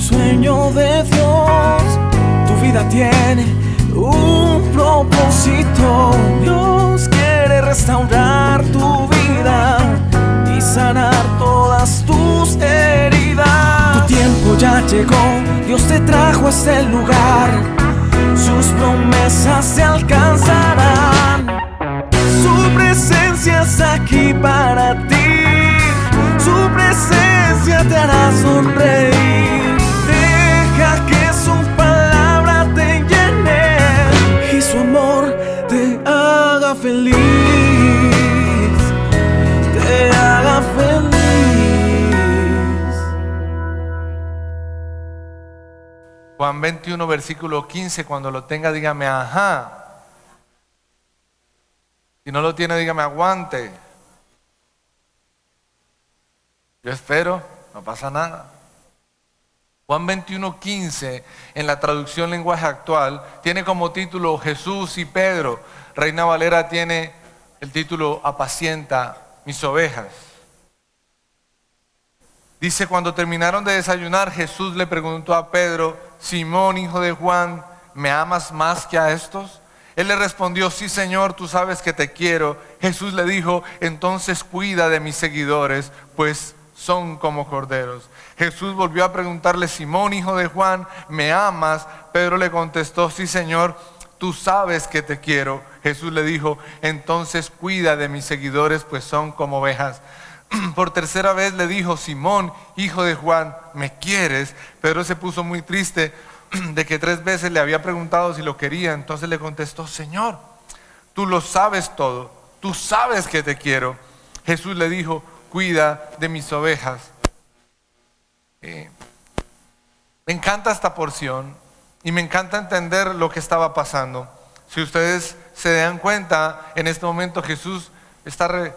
sueño de Dios. Tu vida tiene un propósito. Dios quiere restaurar tu vida y sanar todas tus heridas. Tu tiempo ya llegó, Dios te trajo a este lugar. Sus promesas se alcanzarán. Su presencia está aquí para ti. Su presencia te hará sonreír. Deja que su palabra te llene y su amor te haga feliz. Te haga feliz. Juan 21, versículo 15. Cuando lo tenga, dígame ajá. Si no lo tiene, dígame aguante. Yo espero, no pasa nada. Juan 21, 15, en la traducción lenguaje actual, tiene como título Jesús y Pedro. Reina Valera tiene el título Apacienta mis ovejas. Dice, cuando terminaron de desayunar, Jesús le preguntó a Pedro: Simón, hijo de Juan, ¿me amas más que a estos? Él le respondió: sí, Señor, tú sabes que te quiero. Jesús le dijo: entonces cuida de mis seguidores, pues son como corderos. Jesús volvió a preguntarle: Simón, hijo de Juan, ¿me amas? Pedro le contestó: sí, Señor, tú sabes que te quiero. Jesús le dijo: entonces cuida de mis seguidores, pues son como ovejas. Por tercera vez le dijo: Simón, hijo de Juan, ¿me quieres? Pedro se puso muy triste de que 3 veces le había preguntado si lo quería. Entonces le contestó: Señor, tú lo sabes todo, tú sabes que te quiero. Jesús le dijo: cuida de mis ovejas. Me encanta esta porción y me encanta entender lo que estaba pasando. Si ustedes se dan cuenta, en este momento Jesús está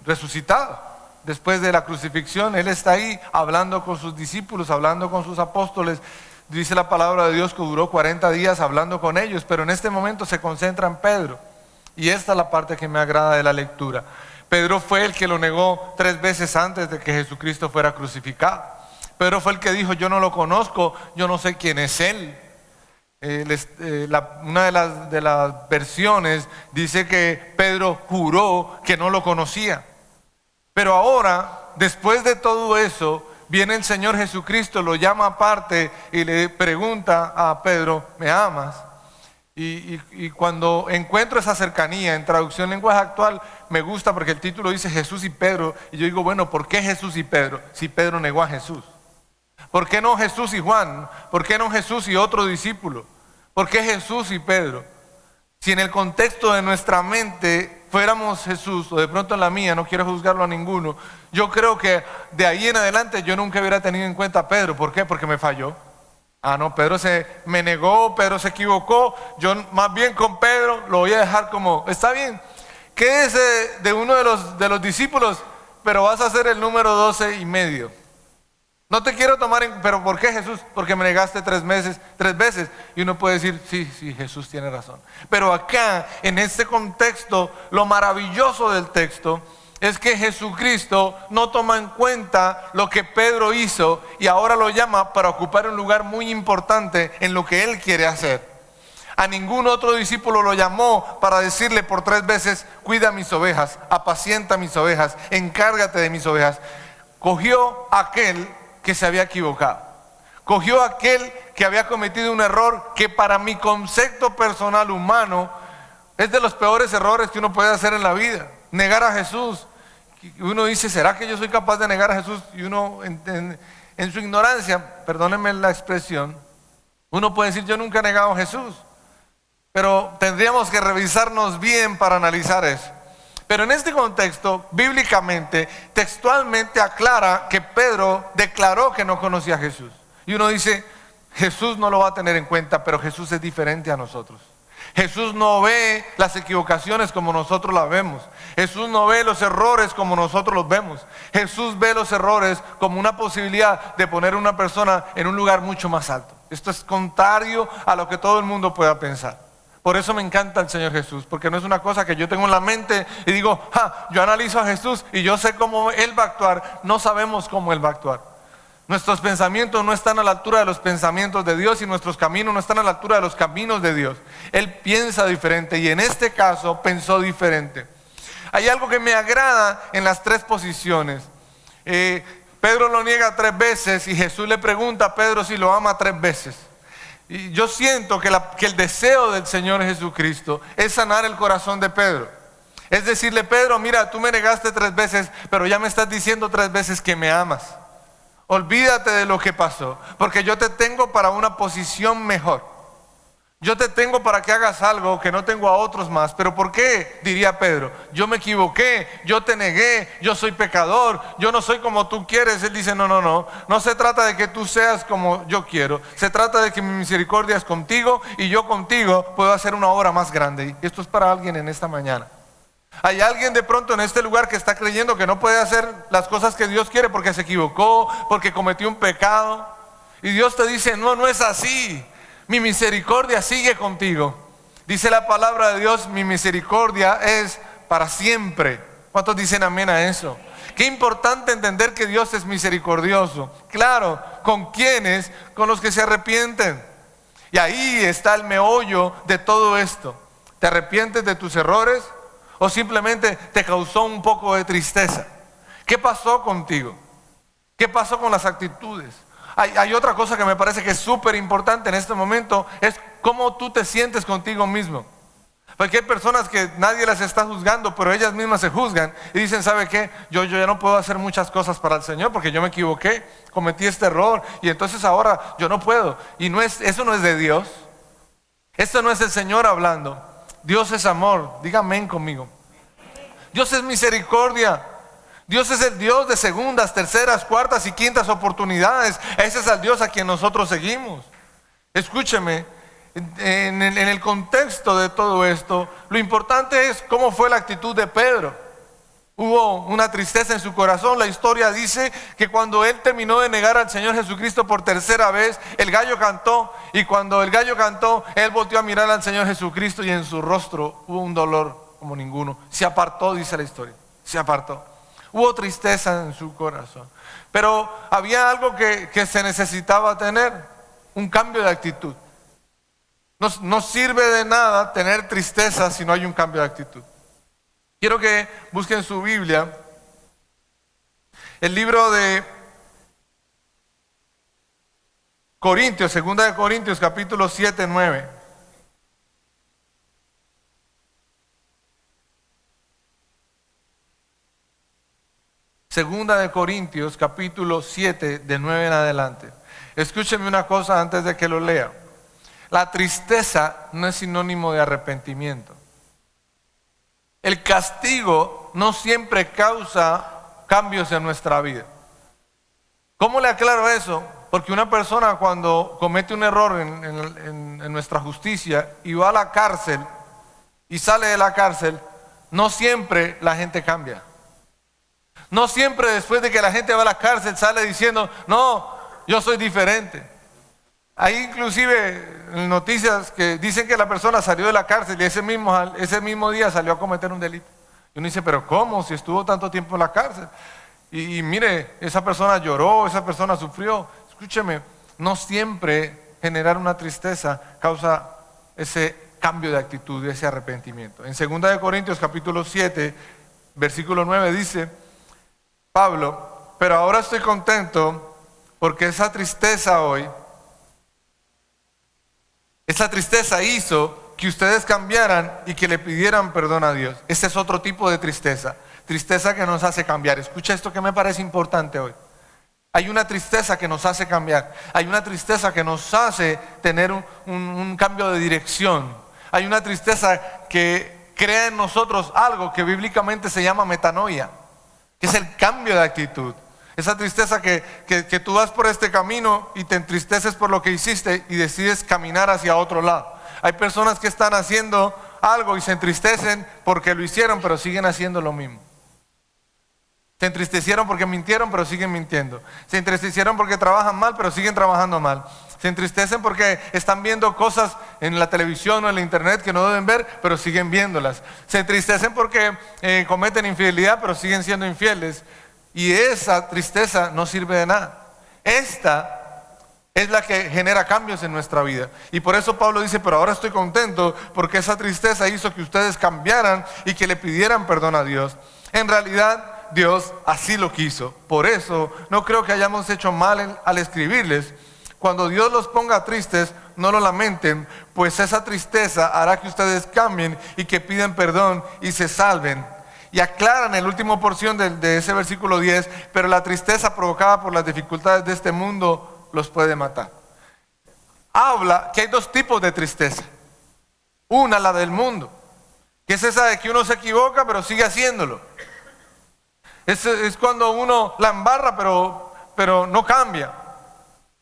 resucitado. Después de la crucifixión, Él está ahí hablando con sus discípulos, hablando con sus apóstoles. Dice la palabra de Dios que duró 40 días hablando con ellos, pero en este momento se concentra en Pedro. Y esta es la parte que me agrada de la lectura. Pedro fue el que lo negó 3 veces antes de que Jesucristo fuera crucificado. Pedro fue el que dijo: yo no lo conozco, yo no sé quién es Él. Una de las versiones dice que Pedro juró que no lo conocía. Pero ahora, después de todo eso, viene el Señor Jesucristo, lo llama aparte y le pregunta a Pedro: ¿me amas? Y cuando encuentro esa cercanía, en traducción lenguaje actual, me gusta porque el título dice Jesús y Pedro. Y yo digo, bueno, ¿por qué Jesús y Pedro? Si Pedro negó a Jesús. ¿Por qué no Jesús y Juan? ¿Por qué no Jesús y otro discípulo? ¿Por qué Jesús y Pedro? Si en el contexto de nuestra mente fuéramos Jesús, o de pronto en la mía, no quiero juzgarlo a ninguno, yo creo que de ahí en adelante yo nunca hubiera tenido en cuenta a Pedro. ¿Por qué? Porque me falló. Ah, no, Pedro me negó, Pedro se equivocó. Yo más bien con Pedro lo voy a dejar como, está bien, quédese de uno de los discípulos, pero vas a ser el número 12 y medio. No te quiero tomar pero ¿por qué, Jesús? Porque me negaste 3 veces. Y uno puede decir, sí, Jesús tiene razón. Pero acá, en este contexto, lo maravilloso del texto es que Jesucristo no toma en cuenta lo que Pedro hizo y ahora lo llama para ocupar un lugar muy importante en lo que Él quiere hacer. A ningún otro discípulo lo llamó para decirle por 3 veces: cuida mis ovejas, apacienta mis ovejas, encárgate de mis ovejas. Cogió a aquel que se había equivocado. Cogió a aquel que había cometido un error que para mi concepto personal humano es de los peores errores que uno puede hacer en la vida. Negar a Jesús. Uno dice, ¿será que yo soy capaz de negar a Jesús? Y uno en su ignorancia, perdónenme la expresión, uno puede decir, yo nunca he negado a Jesús. Pero tendríamos que revisarnos bien para analizar eso. Pero en este contexto, bíblicamente, textualmente aclara que Pedro declaró que no conocía a Jesús. Y uno dice, Jesús no lo va a tener en cuenta, pero Jesús es diferente a nosotros. Jesús no ve las equivocaciones como nosotros las vemos. Jesús no ve los errores como nosotros los vemos. Jesús ve los errores como una posibilidad de poner a una persona en un lugar mucho más alto. Esto es contrario a lo que todo el mundo pueda pensar. Por eso me encanta el Señor Jesús, porque no es una cosa que yo tengo en la mente y digo, yo analizo a Jesús y yo sé cómo Él va a actuar. No sabemos cómo Él va a actuar. Nuestros pensamientos no están a la altura de los pensamientos de Dios y nuestros caminos no están a la altura de los caminos de Dios. Él piensa diferente y en este caso pensó diferente. Hay algo que me agrada en las tres posiciones. Pedro lo niega 3 veces y Jesús le pregunta a Pedro si lo ama 3 veces. Y yo siento que el deseo del Señor Jesucristo es sanar el corazón de Pedro. Es decirle, Pedro, mira, tú me negaste 3 veces, pero ya me estás diciendo 3 veces que me amas. Olvídate de lo que pasó, porque yo te tengo para una posición mejor. Yo te tengo para que hagas algo que no tengo a otros más. ¿Pero por qué? Diría Pedro. Yo me equivoqué, yo te negué, yo soy pecador, yo no soy como tú quieres. Él dice, no se trata de que tú seas como yo quiero. Se trata de que mi misericordia es contigo y yo contigo puedo hacer una obra más grande. Y esto es para alguien en esta mañana. Hay alguien de pronto en este lugar que está creyendo que no puede hacer las cosas que Dios quiere porque se equivocó, porque cometió un pecado. Y Dios te dice, no es así. Mi misericordia sigue contigo. Dice la palabra de Dios, mi misericordia es para siempre. ¿Cuántos dicen amén a eso? Qué importante entender que Dios es misericordioso. Claro, ¿con quiénes? Con los que se arrepienten. Y ahí está el meollo de todo esto. ¿Te arrepientes de tus errores? ¿O simplemente te causó un poco de tristeza? ¿Qué pasó contigo? ¿Qué pasó con las actitudes? Hay otra cosa que me parece que es súper importante en este momento, es cómo tú te sientes contigo mismo. Porque hay personas que nadie las está juzgando, pero ellas mismas se juzgan y dicen, ¿sabe qué? Yo ya no puedo hacer muchas cosas para el Señor porque yo me equivoqué, cometí este error y entonces ahora yo no puedo. Y eso no es de Dios. Esto no es el Señor hablando. Dios es amor. Diga amén conmigo. Dios es misericordia. Dios es el Dios de segundas, terceras, cuartas y quintas oportunidades. Ese es el Dios a quien nosotros seguimos. Escúcheme, en el contexto de todo esto, lo importante es cómo fue la actitud de Pedro. Hubo una tristeza en su corazón. La historia dice que cuando él terminó de negar al Señor Jesucristo por tercera vez, el gallo cantó. Y cuando el gallo cantó, él volteó a mirar al Señor Jesucristo y en su rostro hubo un dolor como ninguno. Se apartó, dice la historia, se apartó. Hubo tristeza en su corazón. Pero había algo que se necesitaba tener, un cambio de actitud. No sirve de nada tener tristeza si no hay un cambio de actitud. Quiero que busquen su Biblia, el libro de Corintios, 2 de Corintios, capítulo 7, 9. Segunda de Corintios, capítulo 7, de 9 en adelante. Escúcheme una cosa antes de que lo lea. La tristeza no es sinónimo de arrepentimiento. El castigo no siempre causa cambios en nuestra vida. ¿Cómo le aclaro eso? Porque una persona cuando comete un error en nuestra justicia y va a la cárcel y sale de la cárcel, no siempre la gente cambia. No siempre después de que la gente va a la cárcel sale diciendo, no, yo soy diferente. Hay inclusive noticias que dicen que la persona salió de la cárcel y ese mismo día salió a cometer un delito. Y uno dice, pero ¿cómo? Si estuvo tanto tiempo en la cárcel. Y mire, esa persona lloró, esa persona sufrió. Escúcheme, no siempre generar una tristeza causa ese cambio de actitud, ese arrepentimiento. En 2 de Corintios capítulo 7, versículo 9 dice Pablo, pero ahora estoy contento porque esa tristeza hizo que ustedes cambiaran y que le pidieran perdón a Dios. Ese es otro tipo de tristeza. Tristeza que nos hace cambiar. Escucha esto que me parece importante hoy. Hay una tristeza que nos hace cambiar. Hay una tristeza que nos hace tener un cambio de dirección. Hay una tristeza que crea en nosotros algo que bíblicamente se llama metanoia, que es el cambio de actitud. Esa tristeza que tú vas por este camino y te entristeces por lo que hiciste y decides caminar hacia otro lado. Hay personas que están haciendo algo y se entristecen porque lo hicieron, pero siguen haciendo lo mismo. Se entristecieron porque mintieron, pero siguen mintiendo. Se entristecieron porque trabajan mal, pero siguen trabajando mal. Se entristecen porque están viendo cosas en la televisión o en la internet que no deben ver, pero siguen viéndolas. Se entristecen porque cometen infidelidad, pero siguen siendo infieles. Y esa tristeza no sirve de nada. Esta es la que genera cambios en nuestra vida. Y por eso Pablo dice, pero ahora estoy contento porque esa tristeza hizo que ustedes cambiaran y que le pidieran perdón a Dios. En realidad, Dios así lo quiso. Por eso no creo que hayamos hecho mal al escribirles. Cuando Dios los ponga tristes, no lo lamenten, pues esa tristeza hará que ustedes cambien y que piden perdón y se salven. Y aclaran en la última porción de ese versículo 10, pero la tristeza provocada por las dificultades de este mundo los puede matar. Habla que hay dos tipos de tristeza. Una, la del mundo, que es esa de que uno se equivoca pero sigue haciéndolo. Es cuando uno la embarra pero no cambia.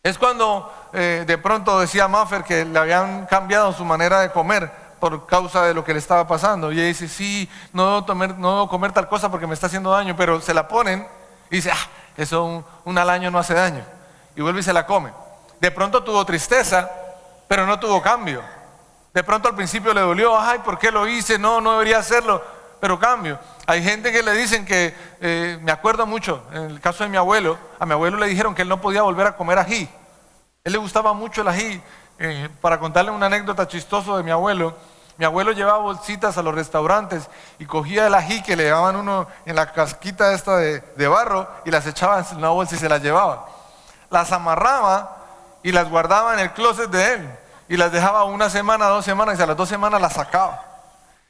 Es cuando de pronto decía Maffer que le habían cambiado su manera de comer por causa de lo que le estaba pasando. Y ella dice, sí, no debo comer tal cosa porque me está haciendo daño, pero se la ponen y dice, eso un al año no hace daño. Y vuelve y se la come. De pronto tuvo tristeza, pero no tuvo cambio. De pronto al principio le dolió, ay, ¿por qué lo hice? No debería hacerlo, pero cambio. Hay gente que le dicen que, me acuerdo mucho, en el caso de mi abuelo, a mi abuelo le dijeron que él no podía volver a comer ají. Él le gustaba mucho el ají. Para contarle una anécdota chistosa de mi abuelo llevaba bolsitas a los restaurantes y cogía el ají que le llevaban uno en la casquita esta de barro y las echaba en una bolsa y se las llevaba. Las amarraba y las guardaba en el closet de él y las dejaba 1 semana, 2 semanas y a las 2 semanas las sacaba.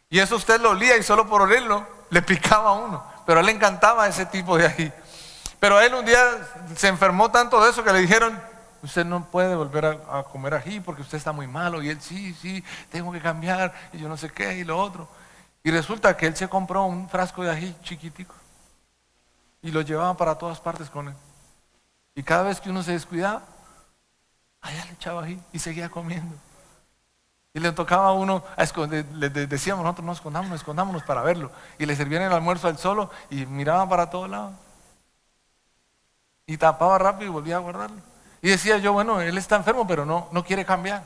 Y eso usted lo olía y solo por olerlo le picaba a uno, pero a él le encantaba ese tipo de ají. Pero a él un día se enfermó tanto de eso que le dijeron, usted no puede volver a comer ají porque usted está muy malo. Y él, sí, tengo que cambiar y yo no sé qué y lo otro. Y resulta que él se compró un frasco de ají chiquitico y lo llevaba para todas partes con él. Y cada vez que uno se descuidaba, allá le echaba ají y seguía comiendo. Y le tocaba a uno a esconder, le decíamos nosotros, no escondámonos para verlo. Y le servían el almuerzo al solo y miraba para todos lados. Y tapaba rápido y volvía a guardarlo. Y decía yo, bueno, él está enfermo, pero no quiere cambiar.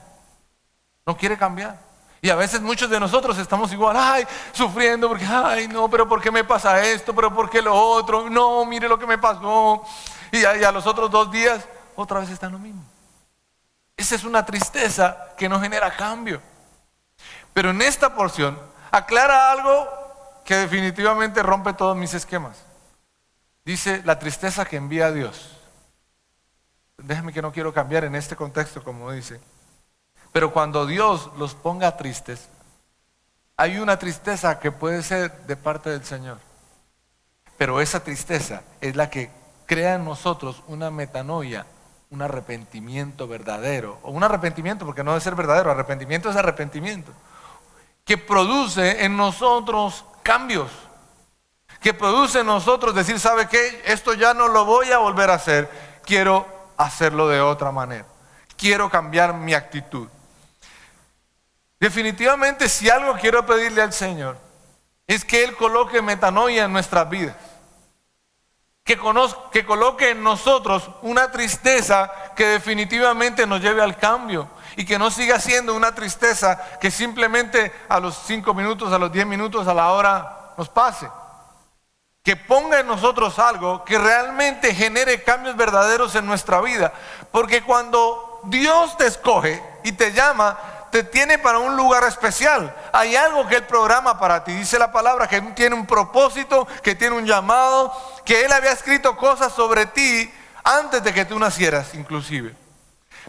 No quiere cambiar. Y a veces muchos de nosotros estamos igual, sufriendo porque, no, pero ¿por qué me pasa esto? ¿Pero por qué lo otro? No, mire lo que me pasó. Y a los otros 2 días, otra vez está lo mismo. Esa es una tristeza que no genera cambio. Pero en esta porción aclara algo que definitivamente rompe todos mis esquemas. Dice, la tristeza que envía a Dios. Déjame que no quiero cambiar en este contexto, como dice. Pero cuando Dios los ponga tristes, hay una tristeza que puede ser de parte del Señor. Pero esa tristeza es la que crea en nosotros una metanoia, un arrepentimiento verdadero. O un arrepentimiento, porque no debe ser verdadero, arrepentimiento es arrepentimiento. Que produce en nosotros cambios. Que produce en nosotros decir, ¿sabe qué? Esto ya no lo voy a volver a hacer. Quiero hacerlo de otra manera. Quiero cambiar mi actitud. Definitivamente, si algo quiero pedirle al Señor, es que Él coloque metanoia en nuestras vidas. Que coloque en nosotros una tristeza que definitivamente nos lleve al cambio. Y que no siga siendo una tristeza que simplemente a los 5 minutos, a los 10 minutos, a la hora nos pase. Que ponga en nosotros algo que realmente genere cambios verdaderos en nuestra vida. Porque cuando Dios te escoge y te llama, te tiene para un lugar especial. Hay algo que Él programa para ti. Dice la palabra que tiene un propósito, que tiene un llamado, que Él había escrito cosas sobre ti antes de que tú nacieras inclusive.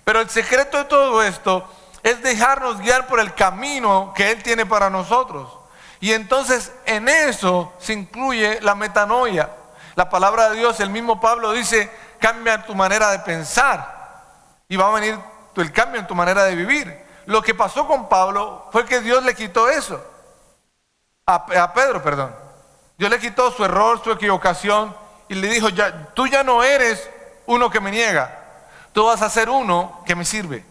Pero el secreto de todo esto es dejarnos guiar por el camino que Él tiene para nosotros. Y entonces en eso se incluye la metanoia. La palabra de Dios, el mismo Pablo dice, cambia tu manera de pensar y va a venir el cambio en tu manera de vivir. Lo que pasó con Pablo fue que Dios le quitó eso. A Pedro, perdón. Dios le quitó su error, su equivocación y le dijo, tú ya no eres uno que me niega. Tú vas a ser uno que me sirve.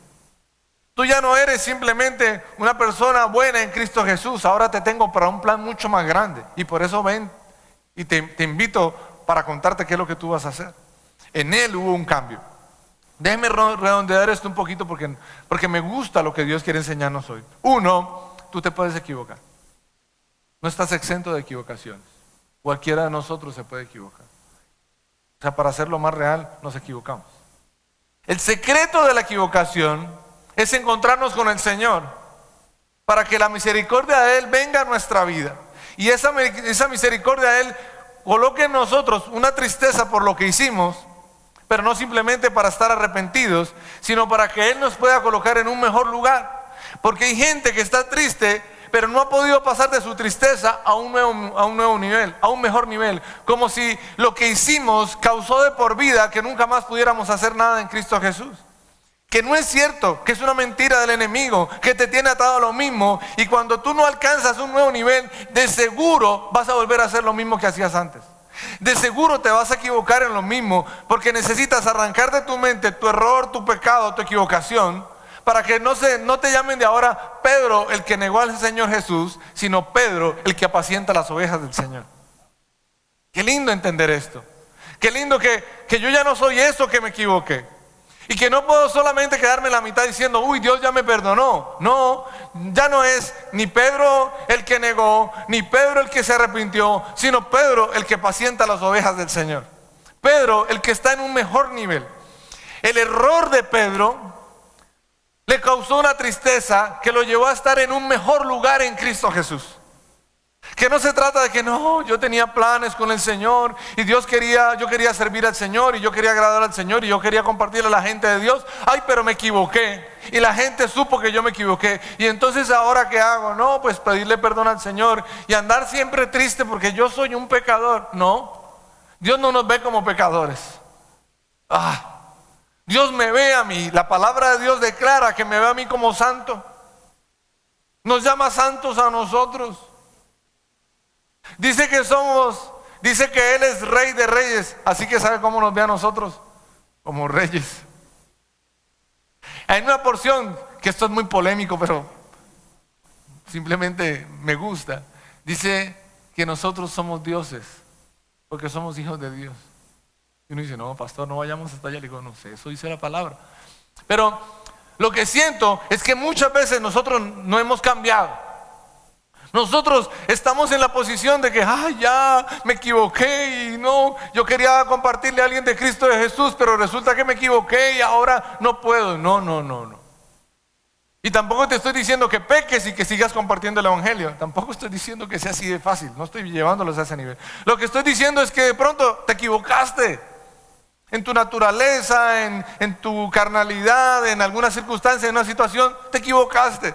Tú ya no eres simplemente una persona buena en Cristo Jesús. Ahora te tengo para un plan mucho más grande. Y por eso ven y te invito para contarte qué es lo que tú vas a hacer. En Él hubo un cambio. Déjeme redondear esto un poquito porque me gusta lo que Dios quiere enseñarnos hoy. 1, tú te puedes equivocar. No estás exento de equivocaciones. Cualquiera de nosotros se puede equivocar. O sea, para hacerlo más real, nos equivocamos. El secreto de la equivocación es encontrarnos con el Señor para que la misericordia de Él venga a nuestra vida. Y esa misericordia de Él coloque en nosotros una tristeza por lo que hicimos, pero no simplemente para estar arrepentidos, sino para que Él nos pueda colocar en un mejor lugar. Porque hay gente que está triste, pero no ha podido pasar de su tristeza a un nuevo nivel, a un mejor nivel. Como si lo que hicimos causó de por vida que nunca más pudiéramos hacer nada en Cristo Jesús. Que no es cierto, que es una mentira del enemigo, que te tiene atado a lo mismo. Y cuando tú no alcanzas un nuevo nivel, de seguro vas a volver a hacer lo mismo que hacías antes. De seguro te vas a equivocar en lo mismo, porque necesitas arrancar de tu mente tu error, tu pecado, tu equivocación, para que no te llamen de ahora Pedro el que negó al Señor Jesús, sino Pedro el que apacienta las ovejas del Señor. Qué lindo entender esto. Qué lindo que yo ya no soy eso que me equivoqué. Y que no puedo solamente quedarme en la mitad diciendo, uy, Dios ya me perdonó. No, ya no es ni Pedro el que negó, ni Pedro el que se arrepintió, sino Pedro el que apacienta las ovejas del Señor. Pedro el que está en un mejor nivel. El error de Pedro le causó una tristeza que lo llevó a estar en un mejor lugar en Cristo Jesús. Que no se trata de que no, yo tenía planes con el Señor y yo quería servir al Señor y yo quería agradar al Señor y yo quería compartirle a la gente de Dios. Ay, pero me equivoqué y la gente supo que yo me equivoqué. Y entonces ahora ¿qué hago? No, pues pedirle perdón al Señor y andar siempre triste porque yo soy un pecador. No, Dios no nos ve como pecadores. Dios me ve a mí. La palabra de Dios declara que me ve a mí como santo. Nos llama santos a nosotros. Dice que Él es Rey de Reyes, así que ¿sabe cómo nos ve a nosotros? Como reyes. Hay una porción, que esto es muy polémico, pero simplemente me gusta. Dice que nosotros somos dioses, porque somos hijos de Dios. Y uno dice, no, pastor, no vayamos hasta allá. Le digo, no sé, eso dice la palabra. Pero lo que siento es que muchas veces nosotros no hemos cambiado. Nosotros estamos en la posición de que, ya me equivoqué y no, yo quería compartirle a alguien de Cristo de Jesús, pero resulta que me equivoqué y ahora no puedo. No. Y tampoco te estoy diciendo que peques y que sigas compartiendo el evangelio. Tampoco estoy diciendo que sea así de fácil. No estoy llevándolos a ese nivel. Lo que estoy diciendo es que de pronto te equivocaste en tu naturaleza, en tu carnalidad, en alguna circunstancia, en una situación, te equivocaste.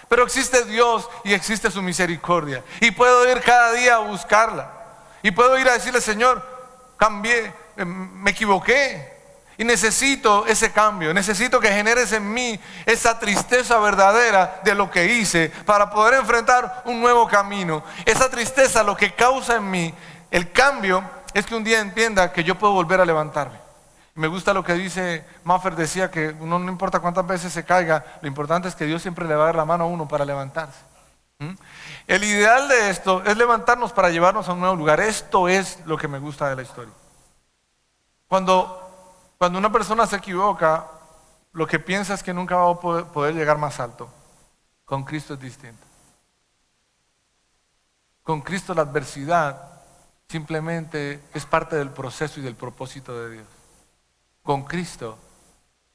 Pero existe Dios y existe su misericordia. Y puedo ir cada día a buscarla. Y puedo ir a decirle, Señor, cambié, me equivoqué. Y necesito ese cambio. Necesito que generes en mí esa tristeza verdadera de lo que hice para poder enfrentar un nuevo camino. Esa tristeza lo que causa en mí el cambio es que un día entienda que yo puedo volver a levantarme. Me gusta lo que dice Maffer, decía que uno no importa cuántas veces se caiga, lo importante es que Dios siempre le va a dar la mano a uno para levantarse. El ideal de esto es levantarnos para llevarnos a un nuevo lugar. Esto es lo que me gusta de la historia. Cuando una persona se equivoca, lo que piensa es que nunca va a poder llegar más alto. Con Cristo es distinto. Con Cristo la adversidad simplemente es parte del proceso y del propósito de Dios. Con Cristo,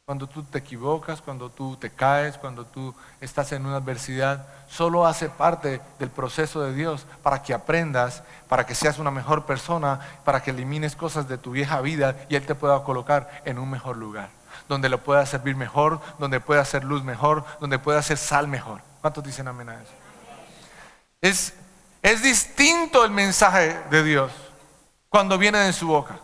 cuando tú te equivocas, cuando tú te caes, cuando tú estás en una adversidad, solo hace parte del proceso de Dios para que aprendas, para que seas una mejor persona, para que elimines cosas de tu vieja vida y Él te pueda colocar en un mejor lugar, donde lo puedas servir mejor, donde pueda hacer luz mejor, donde pueda hacer sal mejor. ¿Cuántos dicen amén a eso? Es distinto el mensaje de Dios cuando viene de su boca.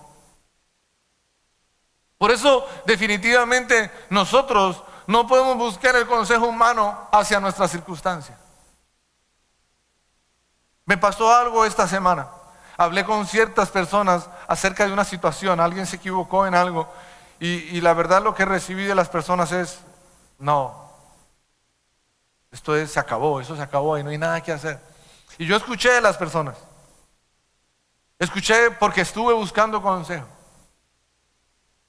Por eso definitivamente nosotros no podemos buscar el consejo humano hacia nuestras circunstancias. Me pasó algo esta semana. Hablé con ciertas personas acerca de una situación. Alguien se equivocó en algo y la verdad lo que recibí de las personas es, no, se acabó, eso se acabó y no hay nada que hacer. Y yo escuché de las personas. Escuché porque estuve buscando consejo.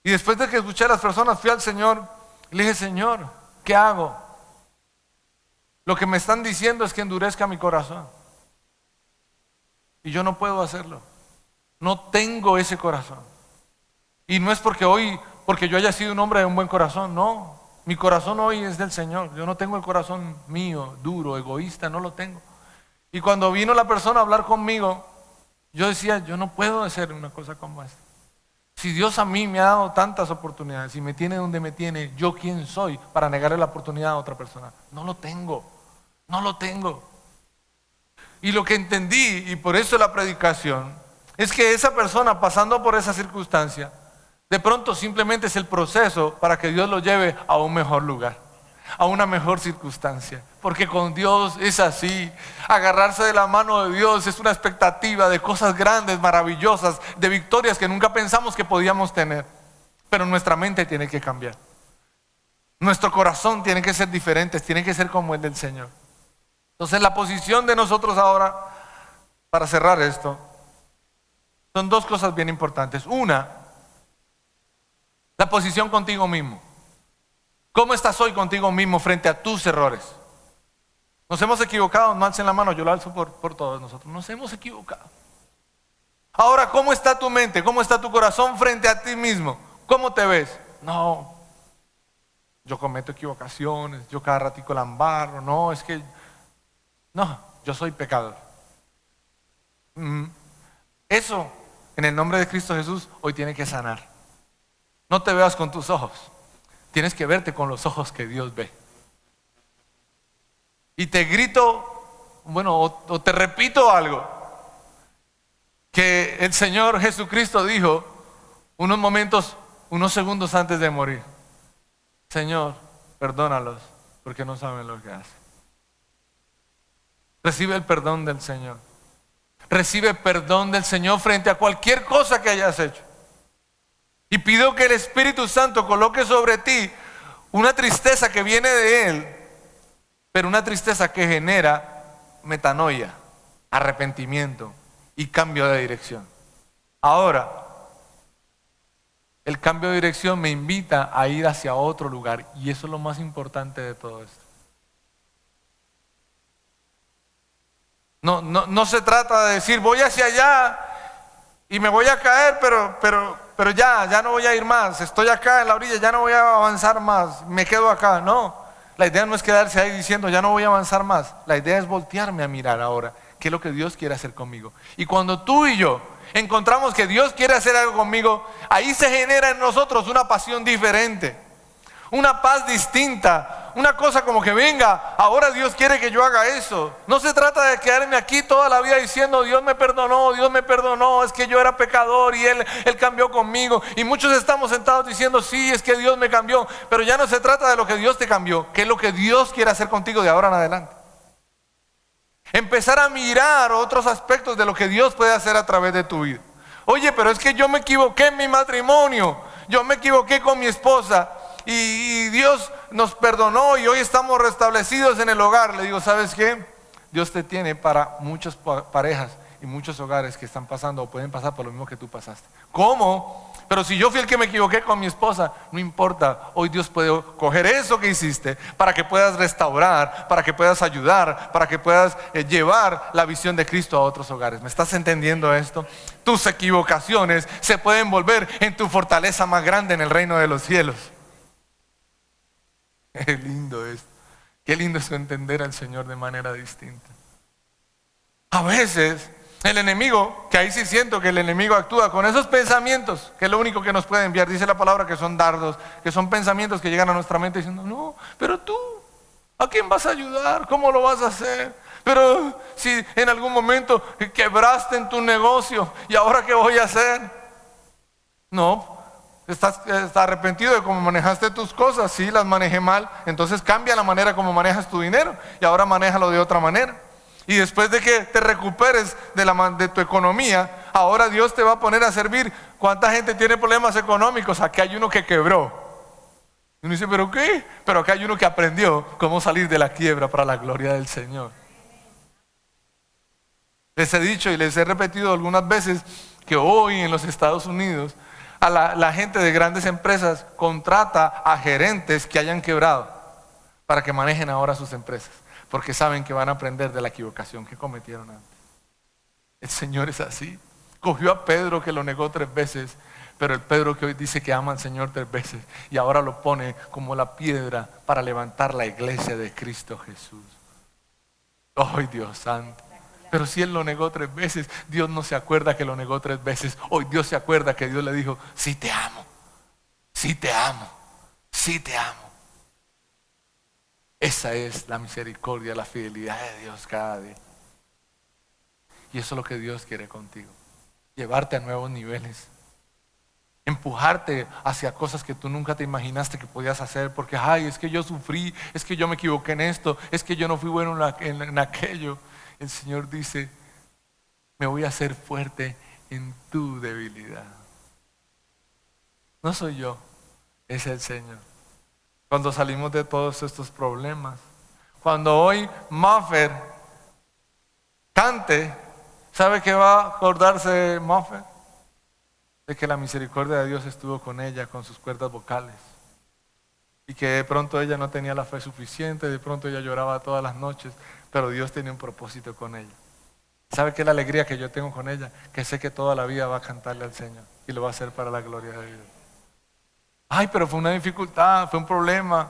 Y después de que escuché a las personas, fui al Señor y le dije, Señor, ¿qué hago? Lo que me están diciendo es que endurezca mi corazón. Y yo no puedo hacerlo. No tengo ese corazón. Y no es porque hoy porque yo haya sido un hombre de un buen corazón, no. Mi corazón hoy es del Señor. Yo no tengo el corazón mío, duro, egoísta, no lo tengo. Y cuando vino la persona a hablar conmigo, yo decía, yo no puedo hacer una cosa como esta. Si Dios a mí me ha dado tantas oportunidades y me tiene donde me tiene, ¿yo quién soy para negarle la oportunidad a otra persona? No lo tengo, no lo tengo. Y lo que entendí, y por eso la predicación, es que esa persona pasando por esa circunstancia, de pronto simplemente es el proceso para que Dios lo lleve a un mejor lugar, a una mejor circunstancia. Porque con Dios es así. Agarrarse de la mano de Dios es una expectativa de cosas grandes, maravillosas, de victorias que nunca pensamos que podíamos tener. Pero nuestra mente tiene que cambiar. Nuestro corazón tiene que ser diferente, tiene que ser como el del Señor. Entonces la posición de nosotros ahora, para cerrar esto, son dos cosas bien importantes. Una, la posición contigo mismo. ¿Cómo estás hoy contigo mismo frente a tus errores? Nos hemos equivocado, no alcen la mano, yo la alzo por todos nosotros. Nos hemos equivocado. Ahora, ¿cómo está tu mente? ¿Cómo está tu corazón frente a ti mismo? ¿Cómo te ves? No, yo cometo equivocaciones, yo cada ratico la embarro, no, es que... No, yo soy pecador. Eso, en el nombre de Cristo Jesús, hoy tiene que sanar. No te veas con tus ojos. Tienes que verte con los ojos que Dios ve. Y te grito, bueno, o te repito algo, que el Señor Jesucristo dijo unos segundos antes de morir. Señor, perdónalos, porque no saben lo que hacen. Recibe el perdón del Señor. Recibe perdón del Señor frente a cualquier cosa que hayas hecho. Y pido que el Espíritu Santo coloque sobre ti una tristeza que viene de Él, pero una tristeza que genera metanoia, arrepentimiento y cambio de dirección. Ahora, el cambio de dirección me invita a ir hacia otro lugar, y eso es lo más importante de todo esto. No se trata de decir voy hacia allá y me voy a caer, pero ya no voy a ir más. Estoy acá en la orilla, ya no voy a avanzar más. Me quedo acá. No, la idea no es quedarse ahí diciendo ya no voy a avanzar más. La idea es voltearme a mirar ahora qué es lo que Dios quiere hacer conmigo. Y cuando tú y yo encontramos que Dios quiere hacer algo conmigo, ahí se genera en nosotros una pasión diferente, una paz distinta. Una cosa como que venga, ahora Dios quiere que yo haga eso. No se trata de quedarme aquí toda la vida diciendo Dios me perdonó, es que yo era pecador y Él cambió conmigo. Y muchos estamos sentados diciendo sí, es que Dios me cambió. Pero ya no se trata de lo que Dios te cambió, que es lo que Dios quiere hacer contigo de ahora en adelante. Empezar a mirar otros aspectos de lo que Dios puede hacer a través de tu vida. Oye, pero es que yo me equivoqué en mi matrimonio, yo me equivoqué con mi esposa. Y Dios nos perdonó y hoy estamos restablecidos en el hogar. Le digo, ¿sabes qué? Dios te tiene para muchas parejas y muchos hogares que están pasando o pueden pasar por lo mismo que tú pasaste. ¿Cómo? Pero si yo fui el que me equivoqué con mi esposa, no importa. Hoy Dios puede coger eso que hiciste para que puedas restaurar, para que puedas ayudar, para que puedas llevar la visión de Cristo a otros hogares. ¿Me estás entendiendo esto? Tus equivocaciones se pueden volver en tu fortaleza más grande en el reino de los cielos. Qué lindo es. Qué lindo es entender al Señor de manera distinta. A veces el enemigo, que ahí sí siento que el enemigo actúa con esos pensamientos, que es lo único que nos puede enviar. Dice la palabra que son dardos, que son pensamientos que llegan a nuestra mente diciendo, no, pero tú, ¿a quién vas a ayudar? ¿Cómo lo vas a hacer? Pero si en algún momento quebraste en tu negocio, ¿y ahora qué voy a hacer? No. ¿Estás arrepentido de cómo manejaste tus cosas? Sí, las manejé mal. Entonces cambia la manera como manejas tu dinero y ahora manéjalo de otra manera. Y después de que te recuperes de tu economía, ahora Dios te va a poner a servir. ¿Cuánta gente tiene problemas económicos? Aquí hay uno que quebró. Y uno dice, ¿pero qué? Pero acá hay uno que aprendió cómo salir de la quiebra para la gloria del Señor. Les he dicho y les he repetido algunas veces que hoy en los Estados Unidos a la gente de grandes empresas contrata a gerentes que hayan quebrado para que manejen ahora sus empresas, porque saben que van a aprender de la equivocación que cometieron antes. El Señor es así. Cogió a Pedro que lo negó 3 veces, pero el Pedro que hoy dice que ama al Señor 3 veces y ahora lo pone como la piedra para levantar la iglesia de Cristo Jesús. ¡Ay, Dios santo! Pero si Él lo negó 3 veces, Dios no se acuerda que lo negó 3 veces. Hoy Dios se acuerda que Dios le dijo, sí te amo, sí te amo, sí te amo. Esa es la misericordia, la fidelidad de Dios cada día. Y eso es lo que Dios quiere contigo. Llevarte a nuevos niveles. Empujarte hacia cosas que tú nunca te imaginaste que podías hacer. Porque, ay, es que yo sufrí, es que yo me equivoqué en esto, es que yo no fui bueno en aquello. El Señor dice, me voy a hacer fuerte en tu debilidad. No soy yo, es el Señor. Cuando salimos de todos estos problemas, cuando hoy Maffer cante, ¿sabe qué va a acordarse Maffer? De que la misericordia de Dios estuvo con ella, con sus cuerdas vocales. Y que de pronto ella no tenía la fe suficiente, de pronto ella lloraba todas las noches, pero Dios tenía un propósito con ella. ¿Sabe qué es la alegría que yo tengo con ella? Que sé que toda la vida va a cantarle al Señor y lo va a hacer para la gloria de Dios. Ay, pero fue una dificultad, fue un problema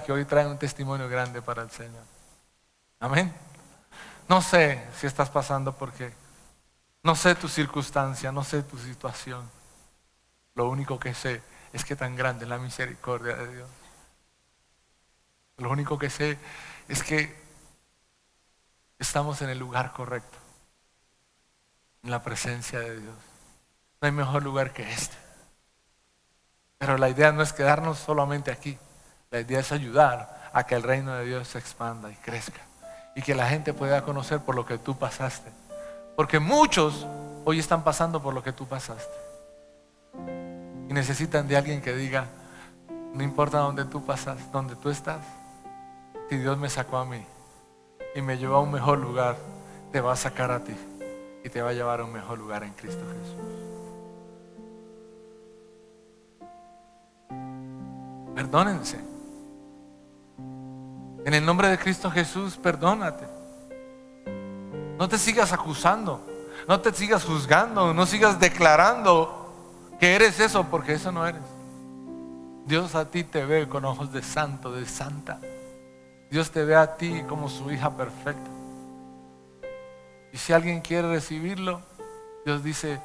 que hoy trae un testimonio grande para el Señor. Amén. No sé si estás pasando por qué. No sé tu circunstancia, no sé tu situación. Lo único que sé es que tan grande es la misericordia de Dios. Lo único que sé es que estamos en el lugar correcto, en la presencia de Dios. No hay mejor lugar que este. Pero la idea no es quedarnos solamente aquí. La idea es ayudar a que el reino de Dios se expanda y crezca. Y que la gente pueda conocer por lo que tú pasaste. Porque muchos hoy están pasando por lo que tú pasaste. Y necesitan de alguien que diga, no importa dónde tú pasas, dónde tú estás. Si Dios me sacó a mí y me llevó a un mejor lugar, te va a sacar a ti y te va a llevar a un mejor lugar en Cristo Jesús. Perdónense. En el nombre de Cristo Jesús, perdónate. No te sigas acusando, no te sigas juzgando, no sigas declarando que eres eso, porque eso no eres. Dios a ti te ve con ojos de santo, de santa. Dios te ve a ti como su hija perfecta. Y si alguien quiere recibirlo, Dios dice,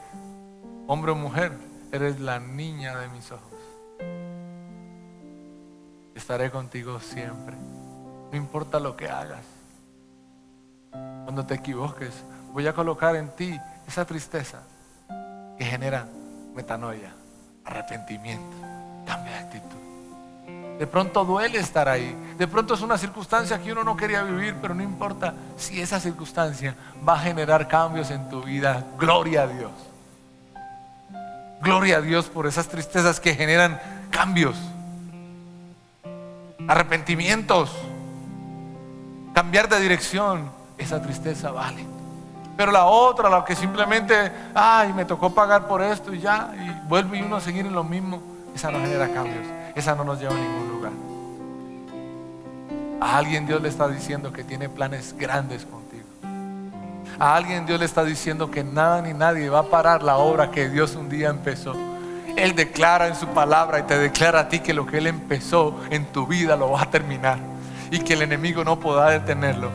hombre o mujer, eres la niña de mis ojos. Estaré contigo siempre. No importa lo que hagas. Cuando te equivoques, voy a colocar en ti esa tristeza que genera metanoia, arrepentimiento, cambio de actitud. De pronto duele estar ahí. De pronto es una circunstancia que uno no quería vivir, pero no importa si esa circunstancia va a generar cambios en tu vida. Gloria a Dios. Gloria a Dios por esas tristezas que generan cambios, arrepentimientos, cambiar de dirección. Esa tristeza vale. Pero la otra, la que simplemente, ay, me tocó pagar por esto y ya, y vuelve y uno a seguir en lo mismo, esa no genera cambios, esa no nos lleva a ningún lugar. A alguien Dios le está diciendo que tiene planes grandes contigo. A alguien Dios le está diciendo que nada ni nadie va a parar la obra que Dios un día empezó. Él declara en su palabra y te declara a ti que lo que Él empezó en tu vida lo va a terminar y que el enemigo no podrá detenerlo.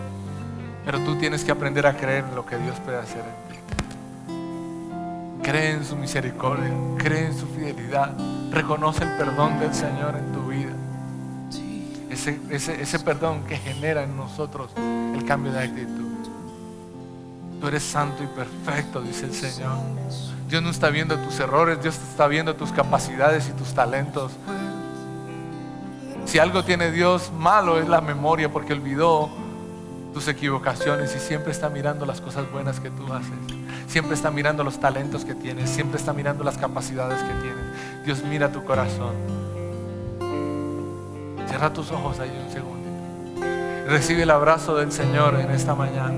Pero tú tienes que aprender a creer en lo que Dios puede hacer en ti. Cree en su misericordia, cree en su fidelidad, reconoce el perdón del Señor en tu vida. Ese perdón que genera en nosotros el cambio de actitud. Tú eres santo y perfecto, dice el Señor. Dios no está viendo tus errores, Dios está viendo tus capacidades y tus talentos. Si algo tiene Dios malo es la memoria, porque olvidó tus equivocaciones y siempre está mirando las cosas buenas que tú haces. Siempre está mirando los talentos que tienes, siempre está mirando las capacidades que tienes. Dios mira tu corazón. Cierra tus ojos ahí un segundo. Recibe el abrazo del Señor en esta mañana.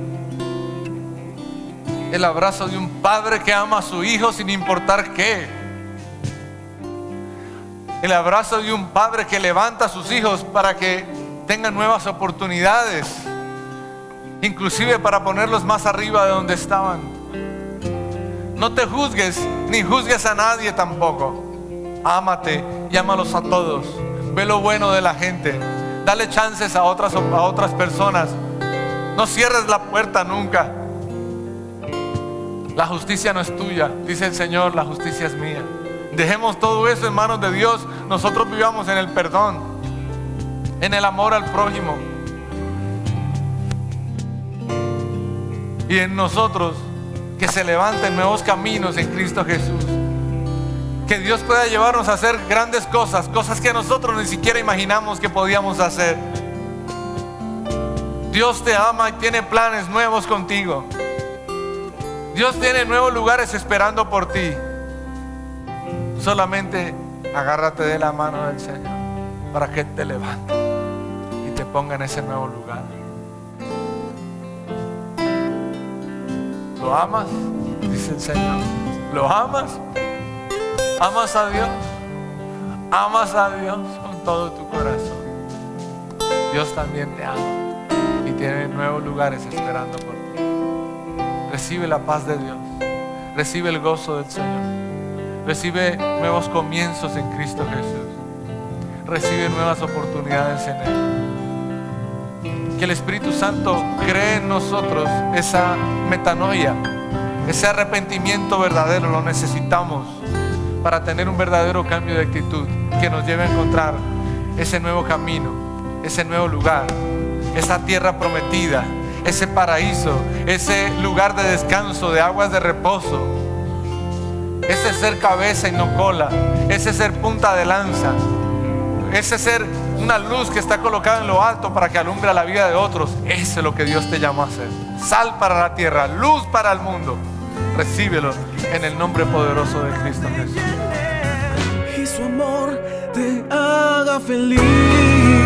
El abrazo de un padre que ama a su hijo sin importar qué. El abrazo de un padre que levanta a sus hijos para que tengan nuevas oportunidades, inclusive para ponerlos más arriba de donde estaban. No te juzgues ni juzgues a nadie tampoco. Ámate y ámalos a todos. Ve lo bueno de la gente. Dale chances a otras personas. No cierres la puerta nunca. La justicia no es tuya, dice el Señor, la justicia es mía. Dejemos todo eso en manos de Dios. Nosotros vivamos en el perdón, en el amor al prójimo. Y en nosotros que se levanten nuevos caminos en Cristo Jesús. Que Dios pueda llevarnos a hacer grandes cosas, cosas que nosotros ni siquiera imaginamos que podíamos hacer. Dios te ama y tiene planes nuevos contigo. Dios tiene nuevos lugares esperando por ti. Solamente agárrate de la mano del Señor para que te levante y te ponga en ese nuevo lugar. ¿Lo amas? Dice el Señor. ¿Lo amas? ¿Amas a Dios? ¿Amas a Dios con todo tu corazón? Dios también te ama y tiene nuevos lugares esperando por ti. Recibe la paz de Dios. Recibe el gozo del Señor. Recibe nuevos comienzos en Cristo Jesús. Recibe nuevas oportunidades en Él. Que el Espíritu Santo cree en nosotros esa metanoia, ese arrepentimiento verdadero. Lo necesitamos para tener un verdadero cambio de actitud que nos lleve a encontrar ese nuevo camino, ese nuevo lugar, esa tierra prometida, ese paraíso, ese lugar de descanso, de aguas de reposo, ese ser cabeza y no cola, ese ser punta de lanza, ese ser una luz que está colocada en lo alto para que alumbre la vida de otros. Eso es lo que Dios te llamó a hacer. Sal para la tierra, luz para el mundo. Recíbelo en el nombre poderoso de Cristo Jesús. Y su amor te haga feliz.